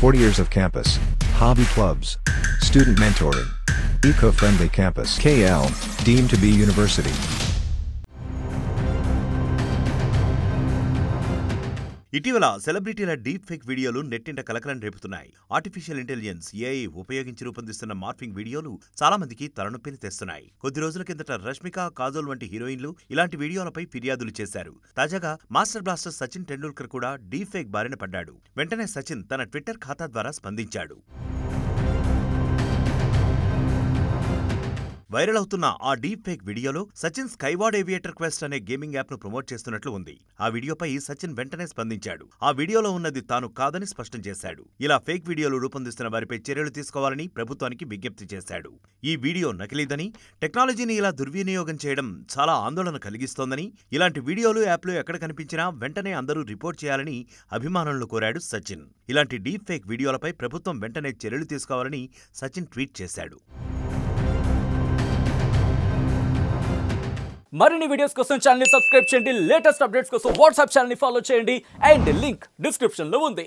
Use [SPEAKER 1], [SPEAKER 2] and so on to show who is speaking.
[SPEAKER 1] 40 years of campus, hobby clubs, student mentoring, eco-friendly campus. KL, deemed to be university.
[SPEAKER 2] ఇటీవల సెలబ్రిటీల deep fake వీడియోలు నెట్టింట కలకలం రేపుతున్నాయి. Artificial intelligence AI ఉపయోగించి రూపొందిస్తున్న morphing వీడియోలు చాలా మందికి తలనొప్పిని తెస్తున్నాయి. కొద్ది రోజుల కిందట రష్మిక, కాజోల్ వంటి హీరోయిన్లు ఇలాంటి వీడియోలపై ఫిర్యాదులు చేశారు. తాజాగా మాస్టర్ బ్లాస్టర్ సచిన్ టెండూల్కర్ కూడా డీప్ ఫేక్ బారిన పడ్డాడు. వెంటనే సచిన్ తన ట్విట్టర్ ఖాతా ద్వారా స్పందించాడు. వైరల్ అవుతున్న ఆ డీప్ ఫేక్ వీడియోలో సచిన్ స్కైవార్డ్ ఏవియేటర్ క్వెస్ట్ అనే గేమింగ్ యాప్ ను ప్రమోట్ చేస్తున్నట్లు ఉంది. ఆ వీడియోపై సచిన్ వెంటనే స్పందించాడు. ఆ వీడియోలో ఉన్నది తాను కాదని స్పష్టం చేశాడు. ఇలా ఫేక్ వీడియోలు రూపొందిస్తున్న వారిపై చర్యలు తీసుకోవాలని ప్రభుత్వానికి విజ్ఞప్తి చేశాడు. ఈ వీడియో నకిలీదని, టెక్నాలజీని ఇలా దుర్వినియోగం చేయడం చాలా ఆందోళన కలిగిస్తోందని, ఇలాంటి వీడియోలు యాప్లు ఎక్కడ కనిపించినా వెంటనే అందరూ రిపోర్ట్ చేయాలని అభిమానులను కోరాడు సచిన్. ఇలాంటి డీప్ ఫేక్ వీడియోలపై ప్రభుత్వం వెంటనే చర్యలు తీసుకోవాలని సచిన్ ట్వీట్ చేశాడు.
[SPEAKER 3] మరిన్ని వీడియోస్ కోసం ఛానల్ ని సబ్స్క్రైబ్ చేయండి. లేటెస్ట్ అప్డేట్స్ కోసం వాట్సాప్ ఛానల్ ని ఫాలో చేయండి. అండ్ లింక్ డిస్క్రిప్షన్ లో ఉంది.